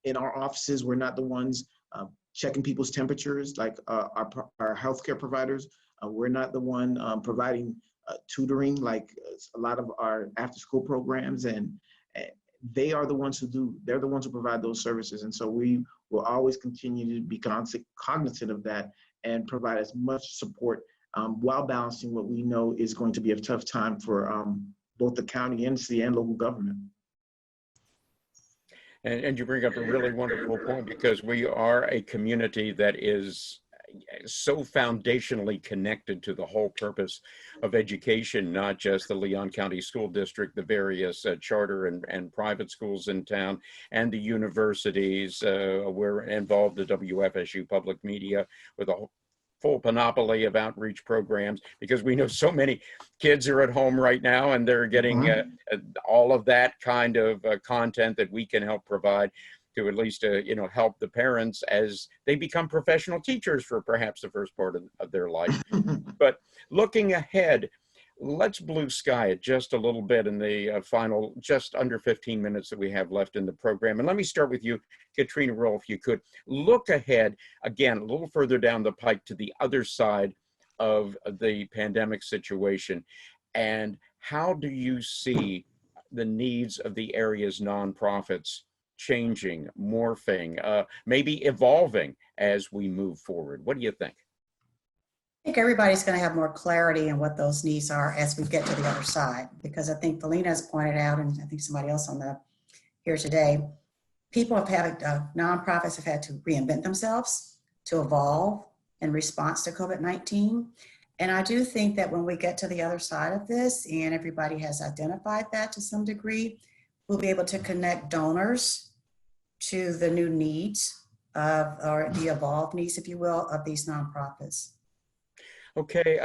in our offices, we're not the ones checking people's temperatures like our healthcare providers. We're not the one providing tutoring like a lot of our after-school programs, and they are the ones who do. They're the ones who provide those services, and so we will always continue to be cognizant of that and provide as much support while balancing what we know is going to be a tough time for both the county and city and local government. And you bring up a really wonderful point, because we are a community that is so foundationally connected to the whole purpose of education, not just the Leon County School District, the various charter and private schools in town, and the universities. We're involved at WFSU Public Media with a full panoply of outreach programs, because we know so many kids are at home right now and they're getting all of that kind of content that we can help provide to at least help the parents as they become professional teachers for perhaps the first part of their life. But looking ahead, let's blue sky it just a little bit in the final, just under 15 minutes that we have left in the program. And let me start with you, Katrina Roll, if you could. Look ahead, again, a little further down the pike to the other side of the pandemic situation. And how do you see the needs of the area's nonprofits changing, morphing, maybe evolving as we move forward? What do you think? I think everybody's going to have more clarity in what those needs are as we get to the other side, because I think Felina has pointed out, and I think somebody else on here today, people have had, nonprofits have had to reinvent themselves, to evolve in response to COVID-19. And I do think that when we get to the other side of this, and everybody has identified that to some degree, we'll be able to connect donors to the new needs of, or the evolved needs, if you will, of these nonprofits. Okay,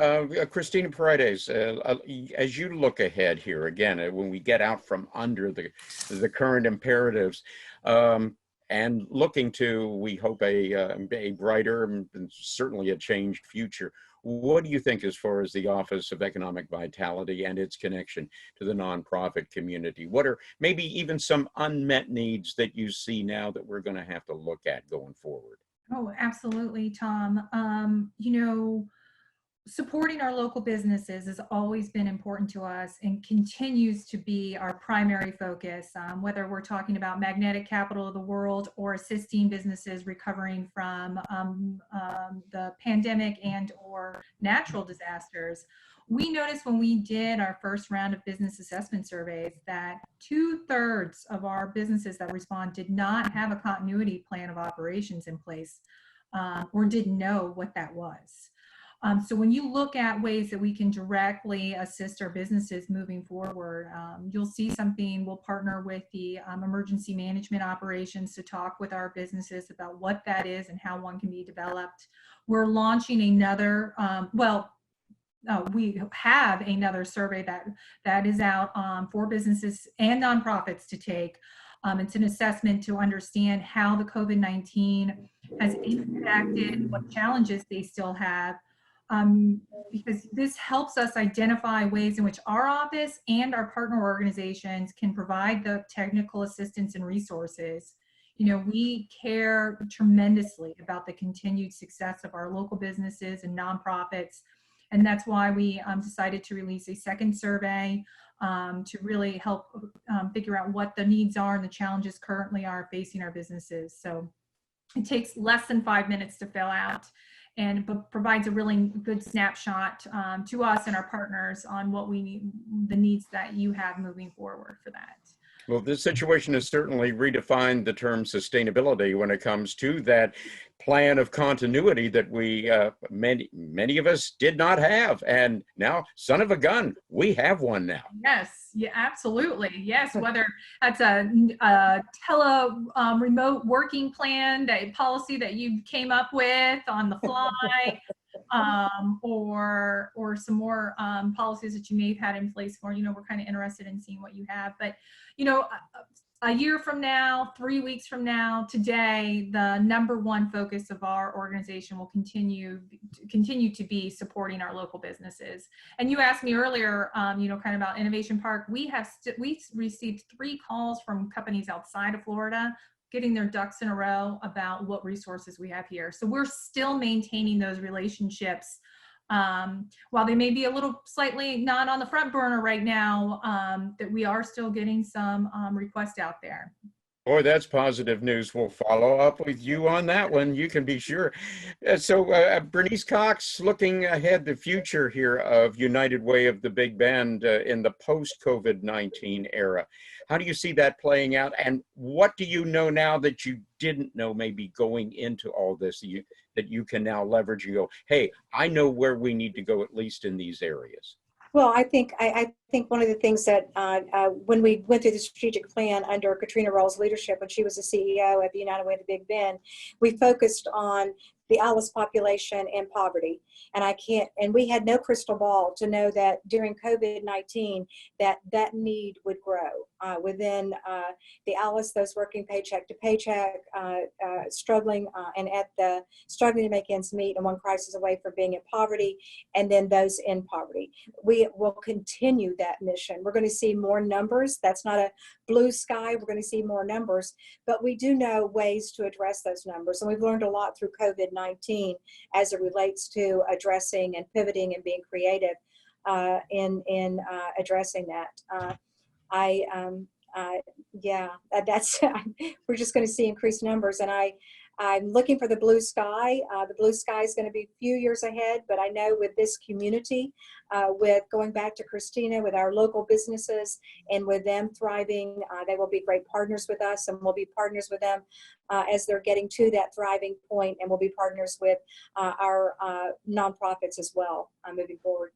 Cristina Paredes, as you look ahead here, again, when we get out from under the current imperatives, and looking to, we hope, a brighter and certainly a changed future, what do you think as far as the Office of Economic Vitality and its connection to the nonprofit community? What are maybe even some unmet needs that you see now that we're going to have to look at going forward? Oh, absolutely, Tom. supporting our local businesses has always been important to us and continues to be our primary focus, whether we're talking about magnetic capital of the world or assisting businesses recovering from the pandemic and or natural disasters. We noticed when we did our first round of business assessment surveys that 2/3 of our businesses that respond did not have a continuity plan of operations in place or didn't know what that was. So when you look at ways that we can directly assist our businesses moving forward, you'll see something. We'll partner with the emergency management operations to talk with our businesses about what that is and how one can be developed. We're launching another, we have another survey that is out for businesses and nonprofits to take. It's an assessment to understand how the COVID-19 has impacted, what challenges they still have. Because this helps us identify ways in which our office and our partner organizations can provide the technical assistance and resources. You know, we care tremendously about the continued success of our local businesses and nonprofits. And that's why we decided to release a second survey to really help figure out what the needs are and the challenges currently are facing our businesses. So it takes less than 5 minutes to fill out, and provides a really good snapshot to us and our partners on what we need, the needs that you have moving forward for that. Well, this situation has certainly redefined the term sustainability when it comes to that plan of continuity that we, many of us did not have. And now, son of a gun, we have one now. Yes, yeah, absolutely. Yes, whether that's a remote working plan, that policy that you came up with on the fly, or some more policies that you may have had in place for, we're kind of interested in seeing what you have. But, a year from now, 3 weeks from now, today, the #1 focus of our organization will continue to be supporting our local businesses. And you asked me earlier, kind of about Innovation Park. We received 3 calls from companies outside of Florida, getting their ducks in a row about what resources we have here. So we're still maintaining those relationships. While they may be a little slightly not on the front burner right now, that we are still getting some requests out there. Boy, that's positive news. We'll follow up with you on that one. You can be sure. So Berneice Cox, looking ahead the future here of United Way of the Big Bend in the post-COVID-19 era. How do you see that playing out? And what do you know now that you didn't know maybe going into all this that you can now leverage and go, hey, I know where we need to go, at least in these areas? Well, I think one of the things that when we went through the strategic plan under Katrina Roll's leadership, when she was the CEO at the United Way of the Big Bend, we focused on the Alice population and poverty. And we had no crystal ball to know that during COVID-19 that need would grow within the Alice, those working paycheck to paycheck, struggling to make ends meet and one crisis away from being in poverty, and then those in poverty. We will continue that mission. We're going to see more numbers. That's not a blue sky. We're going to see more numbers, but we do know ways to address those numbers. And we've learned a lot through COVID-19 as it relates to addressing and pivoting and being creative in addressing that. We're just going to see increased numbers, and I'm looking for the blue sky. The blue sky is going to be a few years ahead, but I know with this community, with going back to Cristina, with our local businesses and with them thriving, they will be great partners with us, and we'll be partners with them as they're getting to that thriving point, and we'll be partners with our nonprofits as well moving forward.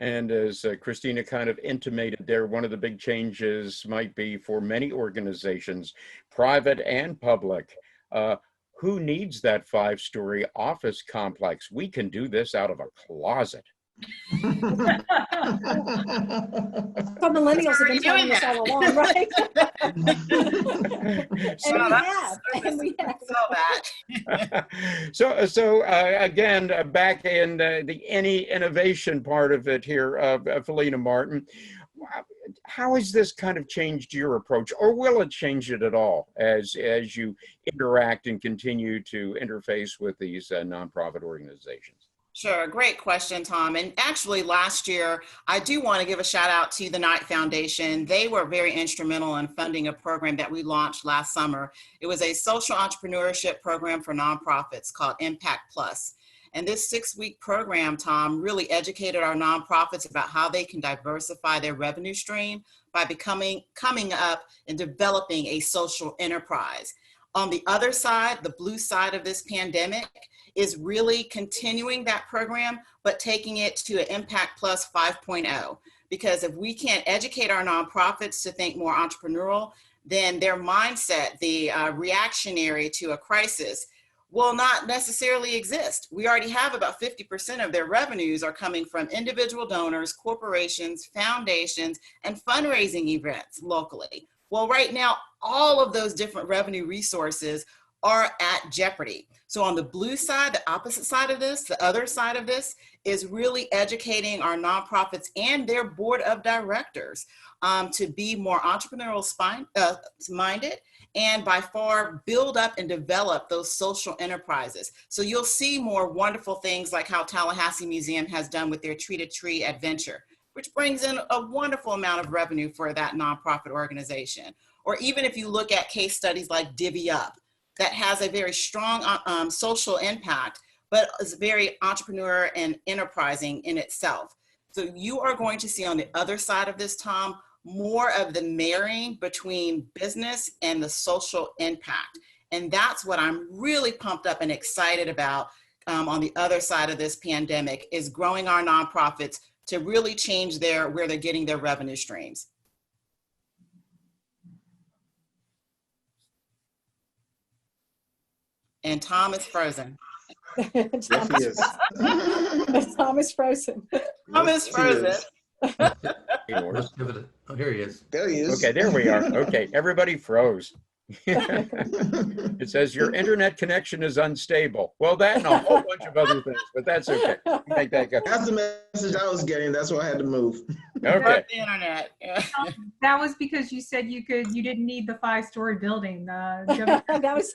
And as Cristina kind of intimated there, one of the big changes might be for many organizations, private and public, who needs that 5-story office complex? We can do this out of a closet. So millennials have been telling us all along, right? And we have. So again, back in the any innovation part of it here, Felina Martin, how has this kind of changed your approach, or will it change it at all as you interact and continue to interface with these nonprofit organizations? Sure, great question, Tom. And actually last year, I do want to give a shout out to the Knight Foundation. They were very instrumental in funding a program that we launched last summer. It was a social entrepreneurship program for nonprofits called Impact Plus. And this 6-week program, Tom, really educated our nonprofits about how they can diversify their revenue stream by coming up and developing a social enterprise. On the other side, the blue side of this pandemic, is really continuing that program, but taking it to an Impact Plus 5.0. Because if we can't educate our nonprofits to think more entrepreneurial, then their mindset, the reactionary to a crisis, will not necessarily exist. We already have about 50% of their revenues are coming from individual donors, corporations, foundations, and fundraising events locally. Well, right now, all of those different revenue resources are at jeopardy. So on the blue side, the opposite side of this, the other side of this is really educating our nonprofits and their board of directors to be more entrepreneurial minded and by far build up and develop those social enterprises. So you'll see more wonderful things like how Tallahassee Museum has done with their Tree to Tree adventure, which brings in a wonderful amount of revenue for that nonprofit organization. Or even if you look at case studies like Divvy Up, that has a very strong social impact, but is very entrepreneur and enterprising in itself. So you are going to see on the other side of this, Tom, more of the marrying between business and the social impact. And that's what I'm really pumped up and excited about on the other side of this pandemic, is growing our nonprofits to really change where they're getting their revenue streams. And Tom is frozen. Yes, he is. Tom is frozen. Tom is frozen. Let's give it a, oh, here he is. There he is. Okay, there we are. Okay, everybody froze. It says your internet connection is unstable. Well, that and a whole bunch of other things, but that's okay. Make that go. That's the message I was getting. That's why I had to move. Okay. The internet. That was because you said you didn't need the 5-story building. That was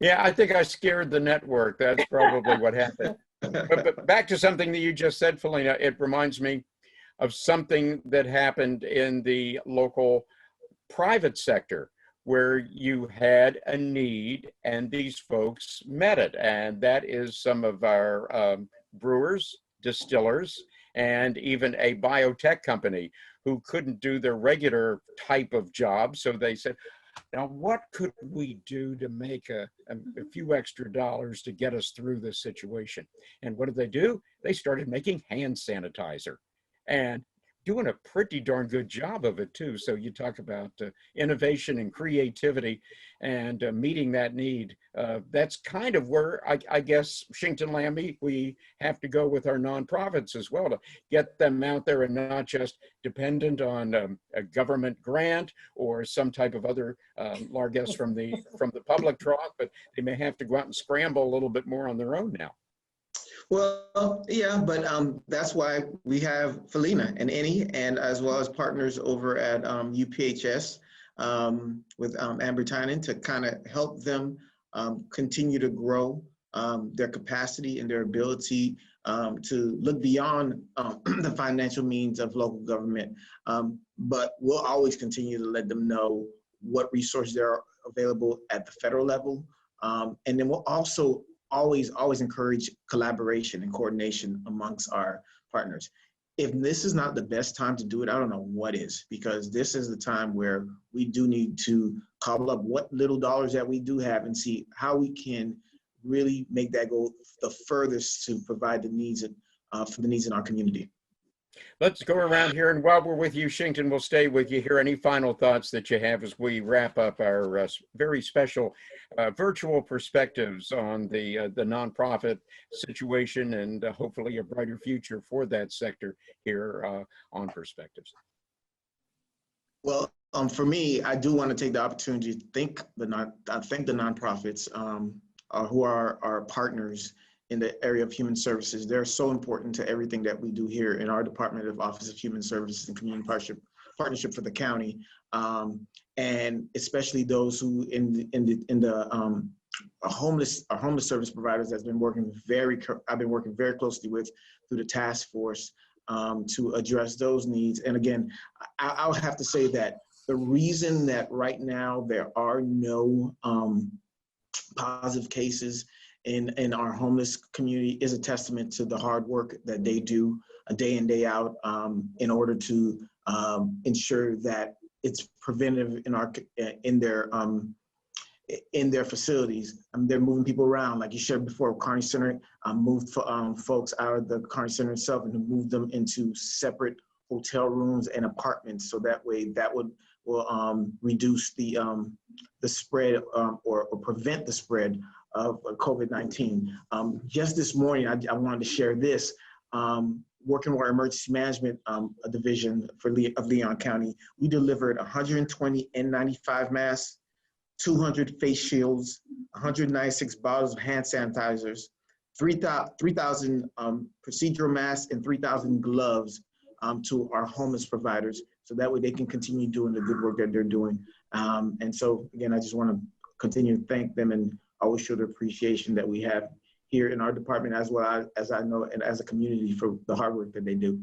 Yeah, I think I scared the network. That's probably what happened. But back to something that you just said, Felina, it reminds me of something that happened in the local private sector where you had a need and these folks met it. And that is some of our brewers, distillers, and even a biotech company who couldn't do their regular type of job. So they said, now what could we do to make a few extra dollars to get us through this situation? And what did they do? They started making hand sanitizer and doing a pretty darn good job of it too. So you talk about innovation and creativity and meeting that need. That's kind of where I guess Shington, Lamy, we have to go with our nonprofits as well to get them out there and not just dependent on a government grant or some type of other largesse from the public trough, but they may have to go out and scramble a little bit more on their own now. Well, yeah, but that's why we have Felina and INIE, and as well as partners over at UPHS with Amber Tynan to kind of help them continue to grow their capacity and their ability to look beyond the financial means of local government. But we'll always continue to let them know what resources there are available at the federal level. And then we'll also always encourage collaboration and coordination amongst our partners. If this is not the best time to do it, I don't know what is, because this is the time where we do need to cobble up what little dollars that we do have and see how we can really make that go the furthest to provide the needs for the needs in our community. Let's go around here, and while we're with you, Shington, we'll stay with you here. Any final thoughts that you have as we wrap up our very special virtual perspectives on the nonprofit situation and hopefully a brighter future for that sector here on Perspectives? Well, for me, I do want to take the opportunity to thank the nonprofits who are our partners in the area of human services. They're so important to everything that we do here in our Department of Office of Human Services and Community Partnership for the county, and especially those who in the our homeless service providers that's been I've been working very closely with through the task force to address those needs. And again, I'll have to say that the reason that right now there are no positive cases in our homeless community is a testament to the hard work that they do day in, day out in order to ensure that it's preventative in their facilities. They're moving people around, like you shared before. Kearney Center moved folks out of the Kearney Center itself and moved them into separate hotel rooms and apartments. So that way, that will reduce the spread or prevent the spread of COVID-19. Just this morning, I wanted to share this. Working with our emergency management division of Leon County, we delivered 120 N95 masks, 200 face shields, 196 bottles of hand sanitizers, 3,000 procedural masks, and 3,000 gloves to our homeless providers, so that way they can continue doing the good work that they're doing. And so again, I just want to continue to thank them and always show the appreciation that we have here in our department, as well as I know, and as a community, for the hard work that they do.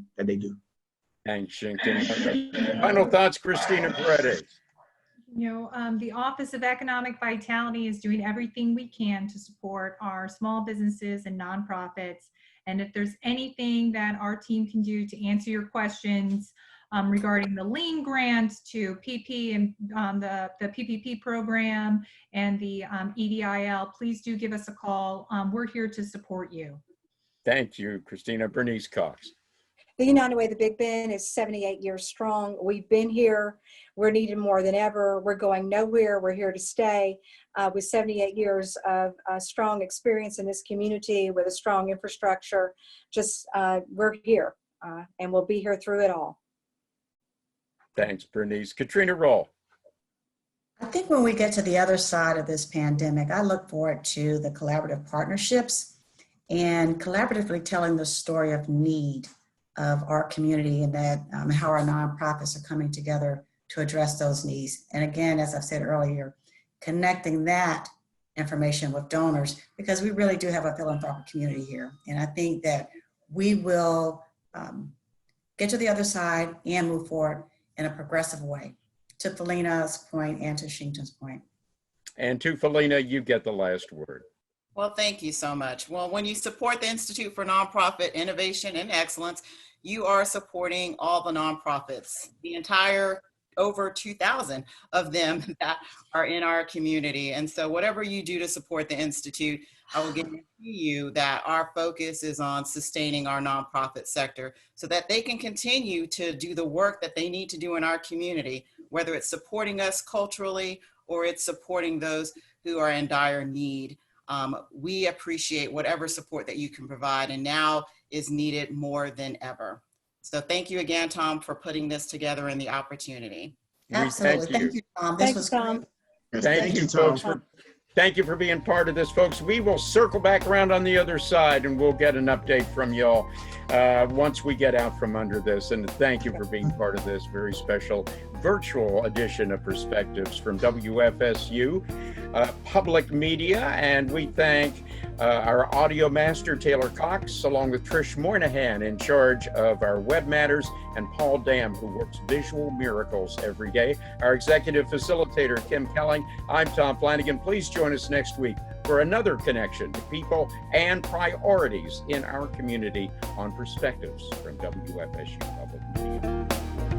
Thanks, Shington. Final thoughts, Cristina Paredes. The Office of Economic Vitality is doing everything we can to support our small businesses and nonprofits. And if there's anything that our team can do to answer your questions regarding the lean grant to PP and the PPP program and the EDIL, please do give us a call. We're here to support you. Thank you, Cristina. Berneice Cox. The United Way of the Big Bend is 78 years strong. We've been here. We're needed more than ever. We're going nowhere. We're here to stay. With 78 years of strong experience in this community, with a strong infrastructure, we're here, and we'll be here through it all. Thanks, Berneice. Katrina Roll. I think when we get to the other side of this pandemic, I look forward to the collaborative partnerships and collaboratively telling the story of need of our community, and that how our nonprofits are coming together to address those needs. And again, as I've said earlier, connecting that information with donors, because we really do have a philanthropic community here. And I think that we will get to the other side and move forward in a progressive way, to Felina's point and to Shington's point. And to Felina, you get the last word. Well, thank you so much. Well, when you support the Institute for Nonprofit Innovation and Excellence, you are supporting all the nonprofits, the entire over 2,000 of them that are in our community. And so whatever you do to support the Institute, I will guarantee you that our focus is on sustaining our nonprofit sector so that they can continue to do the work that they need to do in our community, whether it's supporting us culturally or it's supporting those who are in dire need. We appreciate whatever support that you can provide, and now is needed more than ever. So thank you again, Tom, for putting this together and the opportunity. Absolutely. Thank you, Tom. This was Tom. great. Thank you, folks. Thank you for being part of this, folks. We will circle back around on the other side and we'll get an update from y'all once we get out from under this. And thank you for being part of this very special virtual edition of Perspectives from WFSU Public Media. And we thank our audio master, Taylor Cox, along with Trish Moynihan in charge of our web matters, and Paul Dam, who works visual miracles every day. Our executive facilitator, Kim Kelling. I'm Tom Flanigan. Please join us next week for another connection to people and priorities in our community on Perspectives from WFSU Public Media.